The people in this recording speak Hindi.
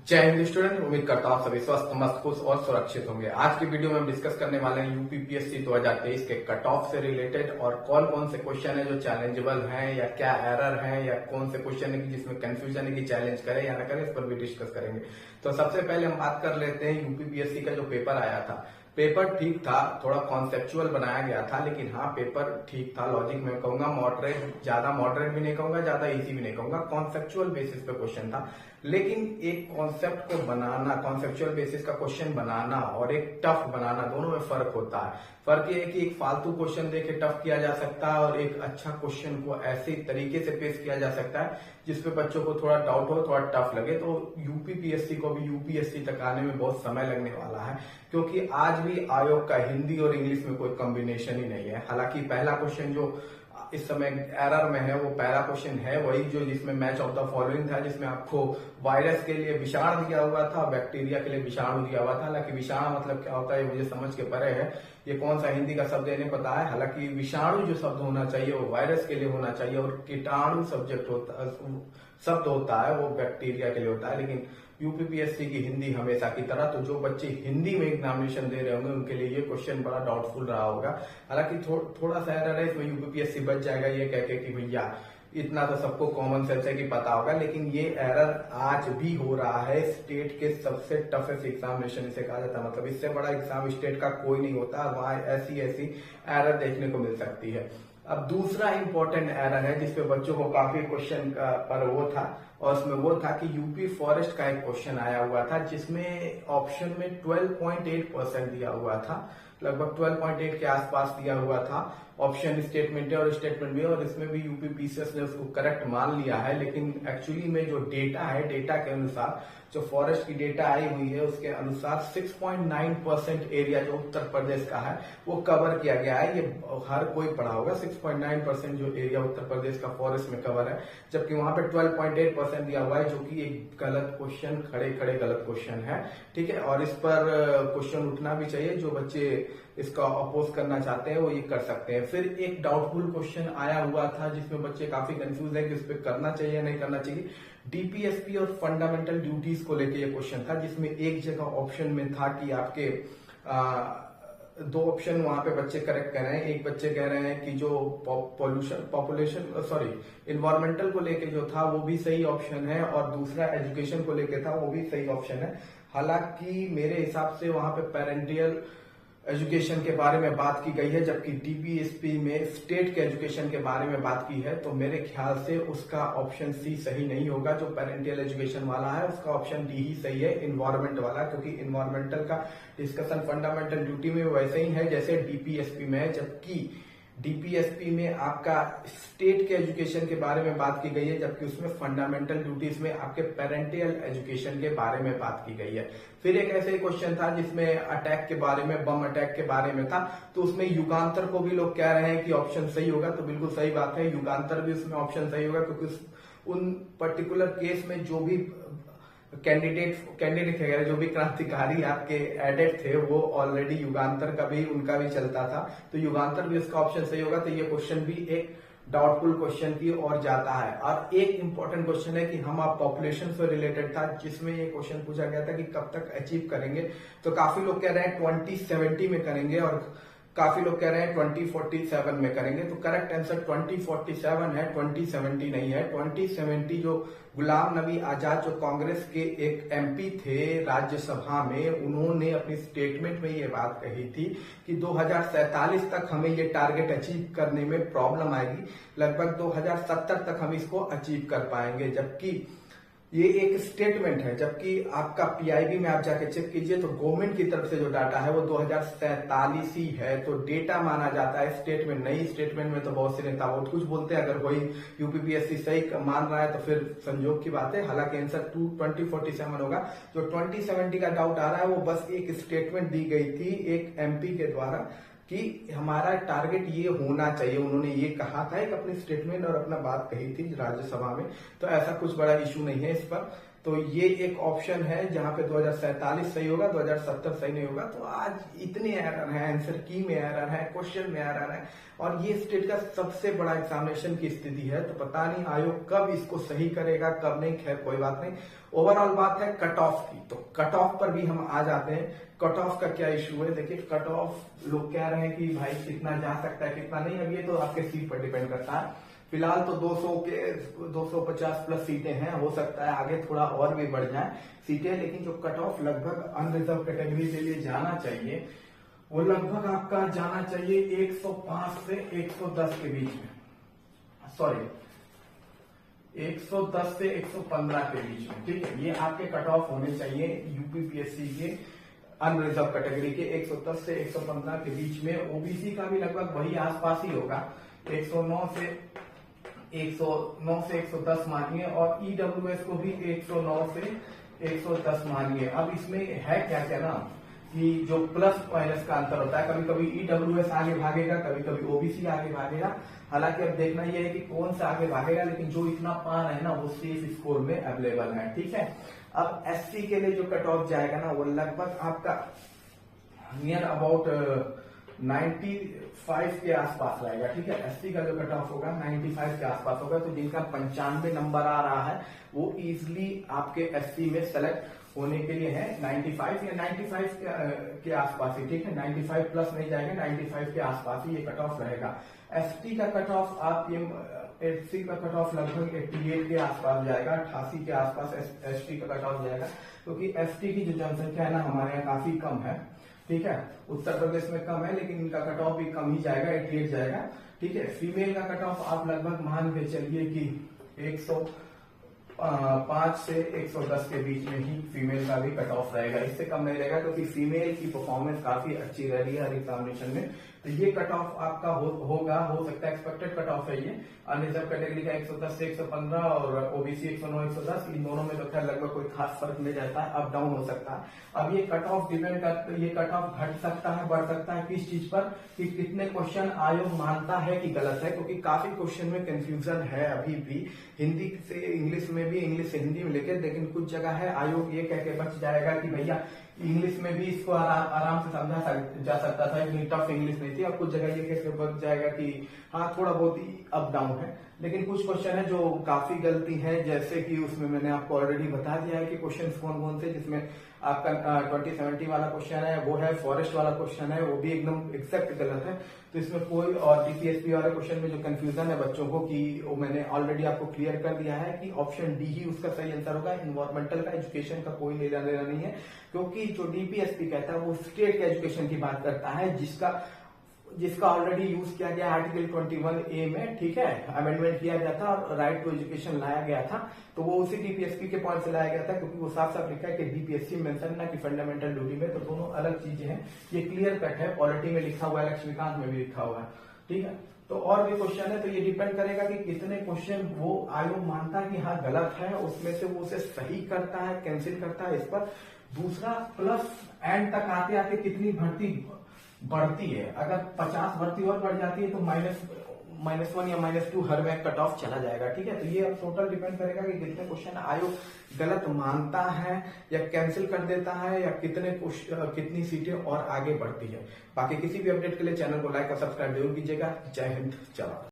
जय हिंद स्टूडेंट। उम्मीद करता हूँ सभी स्वस्थ मस्त खुश और सुरक्षित होंगे। आज की वीडियो में हम डिस्कस करने वाले हैं यूपीपीएससी 2023 के कट ऑफ से रिलेटेड और कौन कौन से क्वेश्चन है जो चैलेंजेबल हैं या क्या एरर है या कौन से क्वेश्चन है कि जिसमें कंफ्यूजन है कि चैलेंज करे या ना करे, इस पर भी डिस्कस करेंगे। तो सबसे पहले हम बात कर लेते हैं यूपीपीएससी का जो पेपर आया था। पेपर ठीक था, थोड़ा कॉन्सेप्चुअल बनाया गया था, लेकिन हाँ पेपर ठीक था। लॉजिक में कहूंगा मॉडरेट, ज्यादा मॉडरेट भी नहीं कहूंगा, ज्यादा इजी भी नहीं कहूंगा, कॉन्सेप्चुअल बेसिस पे क्वेश्चन था। लेकिन एक कॉन्सेप्ट को बनाना, कॉन्सेप्चुअल बेसिस का क्वेश्चन बनाना और एक टफ बनाना, दोनों में फर्क होता है। फर्क ये है कि एक फालतू क्वेश्चन देके टफ किया जा सकता है और एक अच्छा क्वेश्चन को ऐसे तरीके से पेश किया जा सकता है जिसपे बच्चों को थोड़ा डाउट हो, थोड़ा टफ लगे। तो यूपीपीएससी को भी यूपीएससी तक आने में बहुत समय लगने वाला है, क्योंकि आज भी आयोग का हिंदी और इंग्लिश में कोई कॉम्बिनेशन ही नहीं है। हालांकि पहला क्वेश्चन जो इस समय एरर में है वो पहला क्वेश्चन है वही जो जिसमें मैच ऑफ द फॉलोइंग था, जिसमें आपको वायरस के लिए विषाणु दिया हुआ था, बैक्टीरिया के लिए विषाणु दिया हुआ था। हालांकि विषाणु मतलब क्या होता है मुझे समझ के परे है, ये कौन सा हिंदी का शब्द है नहीं पता है। हालांकि विषाणु जो शब्द होना चाहिए वो वायरस के लिए होना चाहिए और कीटाणु सब्जेक्ट होता शब्द होता है वो बैक्टीरिया के लिए होता है। लेकिन यूपीपीएससी की हिंदी हमेशा की तरह, तो जो बच्चे हिंदी में एग्जामिनेशन दे रहे होंगे उनके लिए ये क्वेश्चन बड़ा डाउटफुल रहा होगा। हालांकि थोड़ा सा एरर है इसमें, यूपीपीएससी बच जाएगा ये कह के कि भैया इतना तो सबको कॉमन सेंस है कि पता होगा, लेकिन ये एरर आज भी हो रहा है। स्टेट के सबसे टफेस्ट एग्जामिनेशन इसे कहा जाता है, मतलब इससे बड़ा एग्जाम स्टेट का कोई नहीं होता। वहां ऐसी एरर देखने को मिल सकती है। अब दूसरा इंपॉर्टेंट एरर है जिसपे बच्चों को काफी क्वेश्चन पर वो था, और उसमें वो था कि यूपी फॉरेस्ट का एक क्वेश्चन आया हुआ था जिसमें ऑप्शन में 12.8% दिया हुआ था, लगभग 12.8 के आसपास दिया हुआ था। ऑप्शन स्टेटमेंट है और स्टेटमेंट भी है, और इसमें भी यूपीपीसीएस ने उसको करेक्ट मान लिया है। लेकिन एक्चुअली में जो डेटा है, डेटा के अनुसार जो फॉरेस्ट की डेटा आई हुई है उसके अनुसार 6.9% एरिया जो उत्तर प्रदेश का है वो कवर किया गया है। ये हर कोई पढ़ा होगा, 6.9% जो एरिया उत्तर प्रदेश का फॉरेस्ट में कवर है, जबकि वहां पे 12.8% दिया हुआ है, जो कि एक गलत क्वेश्चन, खड़े खड़े गलत क्वेश्चन है। ठीक है, और इस पर क्वेश्चन उठना भी चाहिए। जो बच्चे इसका अपोज करना चाहते हैं वो ये कर सकते हैं। फिर एक डाउटफुल क्वेश्चन आया हुआ था जिसमें बच्चे काफी कंफ्यूज है कि उस पर करना चाहिए नहीं करना चाहिए। डीपीएसपी और फंडामेंटल ड्यूटीज को लेके ये क्वेश्चन था, जिसमें एक जगह ऑप्शन में था कि आपके दो ऑप्शन वहां पे बच्चे करेक्ट कह रहे हैं। एक बच्चे कह रहे हैं कि जो इन्वायरमेंटल को लेके जो था वो भी सही ऑप्शन है, और दूसरा एजुकेशन को लेके था वो भी सही ऑप्शन है। हालांकि मेरे हिसाब से वहां पे पेरेंटियल एजुकेशन के बारे में बात की गई है, जबकि डीपीएसपी में स्टेट के एजुकेशन के बारे में बात की है। तो मेरे ख्याल से उसका ऑप्शन सी सही नहीं होगा। जो पेरेंटियल एजुकेशन वाला है उसका ऑप्शन डी ही सही है, इन्वायरमेंट वाला, क्योंकि इन्वायरमेंटल का डिस्कशन फंडामेंटल ड्यूटी में वैसे ही है जैसे डीपीएसपी में है, जबकि डीपीएसपी में आपका स्टेट के एजुकेशन के बारे में बात की गई है, जबकि उसमें फंडामेंटल ड्यूटीज में आपके पेरेंटियल एजुकेशन के बारे में बात की गई है। फिर एक ऐसे क्वेश्चन था जिसमें अटैक के बारे में, बम अटैक के बारे में था, तो उसमें युगांतर को भी लोग कह रहे हैं कि ऑप्शन सही होगा। तो बिल्कुल सही बात है, युगांतर भी उसमें ऑप्शन सही होगा, क्योंकि उन पर्टिकुलर केस में जो भी कैंडिडेट वगैरह जो भी क्रांतिकारी आपके एडेड थे वो ऑलरेडी युगांतर का भी उनका भी चलता था, तो युगांतर भी उसका ऑप्शन सही होगा। तो ये क्वेश्चन भी एक डाउटफुल क्वेश्चन की ओर जाता है। और एक इंपॉर्टेंट क्वेश्चन है कि हम आप पॉपुलेशन से रिलेटेड था, जिसमें ये क्वेश्चन पूछा गया था कि कब तक अचीव करेंगे। तो काफी लोग कह रहे हैं 2070 में करेंगे और काफी लोग कह रहे हैं 2047 में करेंगे। तो करेक्ट आंसर 2047 है, 2070 नहीं है। 2070 जो गुलाम नबी आजाद जो कांग्रेस के एक एमपी थे राज्यसभा में, उन्होंने अपनी स्टेटमेंट में ये बात कही थी कि 2047 तक हमें ये टारगेट अचीव करने में प्रॉब्लम आएगी, लगभग 2070 तक हम इसको अचीव कर पाएंगे। जबकि ये एक स्टेटमेंट है, जबकि आपका पीआईबी में आप जाके चेक कीजिए तो गवर्नमेंट की तरफ से जो डाटा है वो 2047 ही है। तो डेटा माना जाता है, स्टेटमेंट नहीं। स्टेटमेंट में तो बहुत से नेता बहुत कुछ बोलते हैं, अगर कोई यूपीपीएससी सही मान रहा है तो फिर संजोग की बात है। हालांकि आंसर 2047 होगा। जो 2070 का डाउट आ रहा है वो बस एक स्टेटमेंट दी गई थी एक एमपी के द्वारा कि हमारा टारगेट ये होना चाहिए। उन्होंने ये कहा था एक अपनी स्टेटमेंट और अपना बात कही थी राज्यसभा में, तो ऐसा कुछ बड़ा इशू नहीं है इस पर। तो ये एक ऑप्शन है जहां पे 2047 सही होगा, 2070 सही नहीं होगा। तो आज इतने एरर हैं, आंसर की में एरर है, क्वेश्चन में एरर है, और ये स्टेट का सबसे बड़ा एग्जामिनेशन की स्थिति है। तो पता नहीं आयोग कब इसको सही करेगा, कब नहीं, खैर कोई बात नहीं। ओवरऑल बात है कट ऑफ की, तो कट ऑफ पर भी हम आ जाते हैं। कट ऑफ का क्या इशू है? देखिए, कट ऑफ लोग कह रहे हैं कि भाई कितना जा सकता है कितना नहीं, अब ये तो आपके सीट पर डिपेंड करता है। फिलहाल तो 250 प्लस सीटें हैं, हो सकता है आगे थोड़ा और भी बढ़ जाए सीटें, लेकिन जो कट ऑफ लगभग अनरिजर्व कैटेगरी के लिए जाना चाहिए वो लगभग आपका जाना चाहिए 105 से 110 के बीच में, सॉरी 110 से 115 के बीच में, ठीक है। ये आपके कट ऑफ होने चाहिए यूपीपीएससी के अनरिजर्व कैटेगरी के 110 से 115 के बीच में। ओबीसी का भी लगभग वही आसपास ही होगा, 109 से 110 मानिए, और ईडब्ल्यूएस को भी 109 से 110 मानिए। अब इसमें है क्या क्या ना कि जो प्लस माइनस का अंतर होता है, कभी कभी ईडब्ल्यूएस आगे भागेगा, कभी कभी ओबीसी आगे भागेगा। हालांकि अब देखना यह है कि कौन सा आगे भागेगा, लेकिन जो इतना पान है ना वो सेफ स्कोर में अवेलेबल है, ठीक है। अब एससी के लिए जो कट ऑफ जाएगा ना वो लगभग आपका नियर अबाउट 95 के आसपास रहेगा, ठीक है। एससी का जो कट ऑफ होगा 95 के आसपास होगा। तो जिनका 95 नंबर आ रहा है वो इजिली आपके एससी में सेलेक्ट होने के लिए है 95 या 95 के आसपास ही, ठीक है। 95 प्लस नहीं जाएगा, 95 के आसपास ही ये कट ऑफ रहेगा। एसटी का कट ऑफ आप ये एससी का कट ऑफ लगभग 88 के आसपास जाएगा, 88 के आसपास एसटी का कट ऑफ जाएगा, क्योंकि एसटी की जो जनसंख्या है ना हमारे यहाँ काफी कम है, ठीक है। उत्तर प्रदेश में कम है लेकिन इनका कट ऑफ भी कम ही जाएगा, 88 जाएगा, ठीक है। फीमेल का कट ऑफ आप लगभग मान के चलिए कि 105 से 110 के बीच में ही फीमेल का भी कट ऑफ रहेगा, इससे कम नहीं रहेगा, क्योंकि फीमेल की परफॉर्मेंस काफी अच्छी रह रही है हर एग्जामिनेशन में। तो ये कट ऑफ आपका हो सकता है, एक्सपेक्टेड कट ऑफ है ये। अनरिजर्व कैटेगरी का 110 से 115 और ओबीसी 109 110, इन दोनों में तो खैर लगभग कोई खास फर्क नहीं रहता है, अप डाउन हो सकता है। अब ये कट ऑफ डिपेंड करता है, ये कट ऑफ घट सकता है, बढ़ सकता है किस चीज पर, कि कितने क्वेश्चन आयोग मानता है कि गलत है, क्योंकि काफी क्वेश्चन में कंफ्यूजन है अभी भी, हिंदी से इंग्लिश में भी, इंग्लिश से हिंदी में लेके, लेकिन कुछ जगह है आयोग ये कह के बच जाएगा कि भैया इंग्लिश में भी इसको आराम से समझा जा सकता था, इतनी टफ इंग्लिश नहीं थी। अब कुछ जगह ये कह के बच जाएगा कि हाँ थोड़ा बहुत ही अप डाउन है, लेकिन कुछ क्वेश्चन है जो काफी गलती है, जैसे कि उसमें मैंने आपको ऑलरेडी बता दिया है कि क्वेश्चन कौन कौन से, जिसमें आपका 2070 वाला क्वेश्चन है वो है, फॉरेस्ट वाला क्वेश्चन है वो भी एकदम एग्जैक्ट गलत है। तो इसमें कोई, और डीपीएसपी वाले क्वेश्चन में जो कंफ्यूजन है बच्चों को कि वो मैंने ऑलरेडी आपको क्लियर कर दिया है कि ऑप्शन डी ही उसका सही आंसर होगा। इन्वायरमेंटल का, एजुकेशन का कोई लेना देना नहीं है, क्योंकि जो डीपीएसपी कहता है वो स्टेट के एजुकेशन की बात करता है, जिसका ऑलरेडी यूज किया गया आर्टिकल 21A में, ठीक है, अमेंडमेंट किया गया था और राइट टू एजुकेशन लाया गया था। तो वो उसी डीपीएसपी के पॉइंट से लाया गया था, क्योंकि वो साफ साफ लिखा है कि डीपीएससी मेंशन ना कि फंडामेंटल ड्यूटी में, तो दोनों अलग चीजें हैं। ये क्लियर कट है, पॉलिटी में लिखा हुआ है, लक्ष्मीकांत में भी लिखा हुआ है, ठीक है। तो और भी क्वेश्चन है, तो ये डिपेंड करेगा कि कितने क्वेश्चन वो आयोग मानता है कि हाँ गलत है, उसमें से वो उसे सही करता है, कैंसिल करता है इस पर। दूसरा, प्लस एंड तक आते आते कितनी भर्ती बढ़ती है, अगर 50 भर्ती और बढ़ जाती है तो -1 या -2 हर में कट ऑफ चला जाएगा, ठीक है। तो ये अब टोटल डिपेंड करेगा कि कितने क्वेश्चन आयोग गलत मानता है या कैंसिल कर देता है, या कितनी सीटें और आगे बढ़ती है। बाकी किसी भी अपडेट के लिए चैनल को लाइक और सब्सक्राइब जरूर कीजिएगा। जय हिंद, जय भारत।